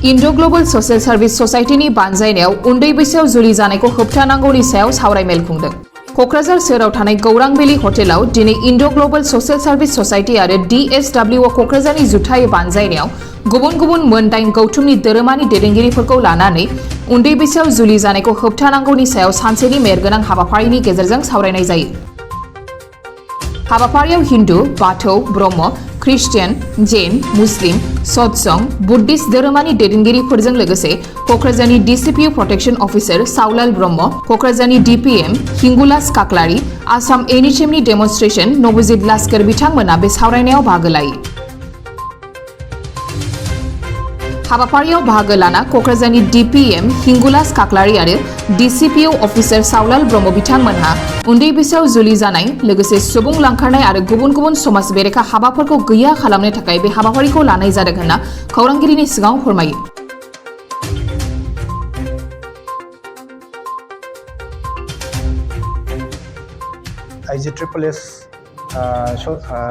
Indo global social service ससाइटिनि बानजायनायाव उन्दै बैसोआव जुलि जानायखौ होबथानांगौनि सायाव सावरायमेल खुंदों। क'क्राझार सोहोराव थानाय गौरांभेली हटेलाव दिनै Indo global social service society आरो DSW क'क्राझारनि जुथाइ बानजायनायाव गुबुन गुबुन मोन 8 गौथुमनि धोरोमारि दैदेनगिरिफोरखौ लानानै उन्दै बैसोआव जुलि जानायखौ होबथानांगौनि सायाव सानसेनि मेहेरगोनां हाबाफारिनि गेजेरजों सावरायनाय जायो। हाबाफारियाव हिन्दु, बाथौ, ब्रह्म, ख्रिस्टियान, जैन, मुस्लिम, सत्संग, बुद्धिस्ट धोरोमारि दैदेनगिरिफोरजों लोगोसे क'क्राझारनि DCPU प्रोटेक्शन अफिसार साउलाल ब्रह्म, क'क्राझारनि DPM हिंगुलास काकलारि, आसाम एनएचएमनि डेमनस्ट्रेशन नवजित लास्कर बिथांमोना बे सावरायनायाव बाहागो लायो। हाबाफारियाव बाहागो लाना क'क्राझारनि DPM हिंगुलास काकलारि आरो DCPU अफिसार साउलाल ब्रह्म बिथांमोनहा उन्दै बैसोआव जुलि जानाय लोगोसे सुबुं लांखारनाय आरो गुबुन गुबुन समाज बेरेखा हाबाफोरखौ गैया खालामनो थाखाय बे हाबाफारिखौ लानाय जादों होनना खौरांगिरिनि सिगाङाव फोरमायो। IGSSS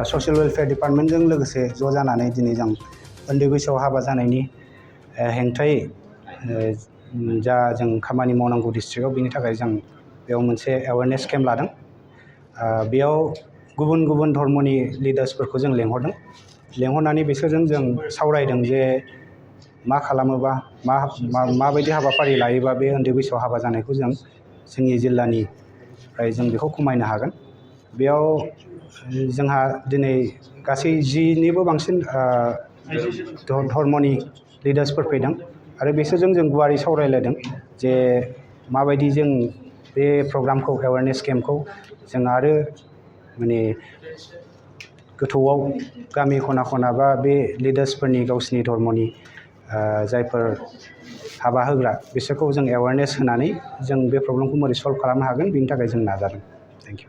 ससियेल वेलफेयार डिपार्टमेन्टजों लोगोसे ज' जानानै दिनै जों उन्दै बैसोआव हाबा जानायनि हेंथायै जा जों खामानि मावनांगौ डिस्ट्रिक्टआव बिनि थाखाय जों बेयाव मोनसे एवारनेस केम्प लादों। बेयाव गुबुन गुबुन धर्मनि लिडार्सफोरखौ जों लेंहरनानै बिसोरजों जों सावरायदों जे मा खालामोबा माबायदि हाबाफारि लायोबा बे उन्दै बैसोआव हाबा जानायखौ जों जोंनि जिल्लानिफ्राय जों बेखौ खमायनो हागोन। बेयाव जोंहा दिनै गासै 10निबो बांसिन धर्मनि लिडार्सफोर फैदों आरो बिसोरजों जों गुवारै सावरायलायदों जे माबायदि जों बे प्रग्रामखौ एवारनेस केम्पखौ जों आरो माने गोथौआव गामि खना खना बा बे लिडार्सफोरनि गावसिनि धर्मनि जायफोर हाबा होग्रा बिसोरखौ जों एवारनेस होनानै जों बे प्रब्लेमखौ मारै सल्भ खालामनो हागोन बिनि थाखाय जों नाजादों। Thank you.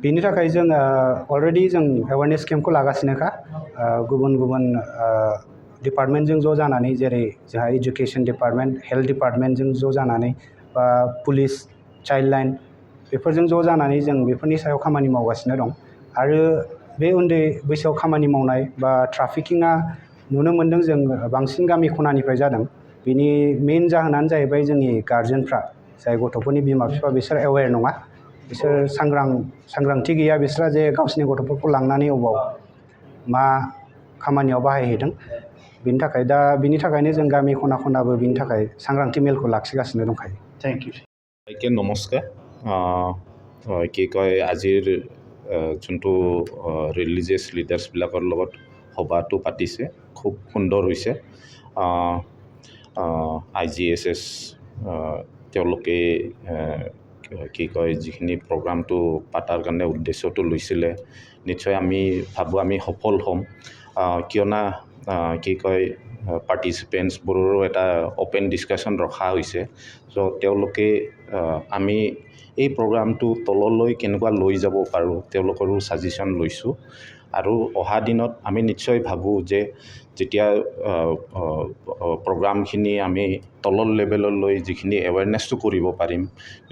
बिनि थाखाय जों अलरेडि जों एवारनेस केम्पखौ लागासिनोखा गुबुन गुबुन डिपार्टमेन्टजों ज' जानानै जेरै जोंहा एजुकेशन डिपार्टमेन्ट, हेल्थ डिपार्टमेन्टजों ज' जानानै बा पुलिस, चाइल्ड लाइन बेफोरजों ज' जानानै जों बेफोरनि सायाव खामानि मावगासिनो दं। आरो बे उन्दै बैसोआव खामानि मावनाय बा ट्राफिकिंआ नुनो मोन्दों जों बांसिन गामि खनानिफ्राय जादों। बिनि मेइन जाहोनानो जाहैबाय जोंनि गार्जेनफ्रा जाय गथ'फोरनि बिमा बिफा बिसोर एवेयर नङा, बिसोर सांग्रांथि गैया बिसोरहा जे गावसिनि गथ'फोरखौ लांनानै अबाव मा खामानियाव बाहायहैदों बिनि थाखाय बिनि थाखायनो जों गामि खना खनाबो बिनि थाखाय सांग्रांथि मेलखौ लाखिगासिनो दंखायो। Thank you. नमस्कार। কি কয় আজিৰ যোনটো ৰিলিজিয়াছ লিডাৰ্ছবিলাকৰ লগত সভাটো পাতিছে খুব সুন্দৰ হৈছে। IGSS তেওঁলোকে কি কয় যিখিনি প্ৰগ্ৰামটো পাতাৰ কাৰণে উদ্দেশ্যটো লৈছিলে নিশ্চয় আমি ভাবোঁ আমি সফল হ'ম। কিয়না কি কয় পাৰ্টিচিপেণ্টছবোৰৰো এটা অ'পেন ডিছকাশ্যন ৰখা হৈছে। চ' তেওঁলোকে আমি এই প্ৰগ্ৰামটো তললৈ কেনেকুৱা লৈ যাব পাৰোঁ তেওঁলোকৰো ছাজেশ্যন লৈছোঁ। আৰু অহা দিনত আমি নিশ্চয় ভাবোঁ যে যেতিয়া প্ৰগ্ৰামখিনি আমি তলৰ লেভেললৈ যিখিনি এৱেৰনেছটো কৰিব পাৰিম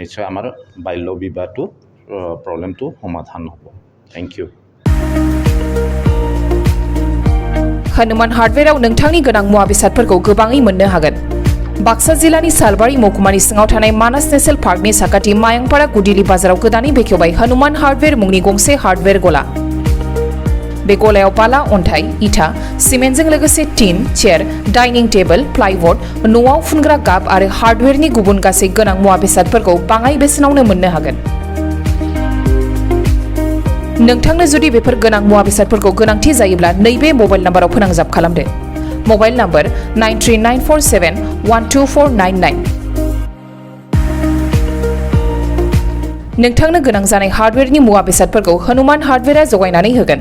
নিশ্চয় আমাৰ বাল্য বিবাহটো প্ৰব্লেমটো সমাধান হ'ব। Thank you. हनुमान हार्डवेयाराव नोंथांनि गोनां मुवा बेसादफोरखौ गोबाङै मोननो हागोन। बाक्सा जिल्लानि सालबारि महकुमानि सिङाव थानाय मानास नेशनेल पार्कनि साखाथि मायंपारा गुदिली बाजाराव गोदानै बेखेवबाय हनुमान हार्डवेयर मुंनि गंसे हार्डवेयर गला। बे गलायाव बाला, अन्थाइ, इटा, सिमेन्टजों लोगोसे टिन, चेयार, डाइनिं टेबल, प्लाइवुड, न'आव फुनग्रा गाब आरो हार्डवेयरनि गुबुन गासै गोनां मुवा बेसादफोरखौ बाङाइ बेसेनावनो मोननो हागोन। नोंथांनो जुदि बेफोर गोनां मुवा बेसादफोरखौ गोनांथि जायोब्ला नैबे मबाइल नाम्बाराव फोनांजाब खालामदो। Mobile number 9394712499। नोंथांनो गोनां जानाय हार्डवेयरनि मुवा बेसादफोरखौ हनुमान हार्डवेयरा जगायनानै होगोन।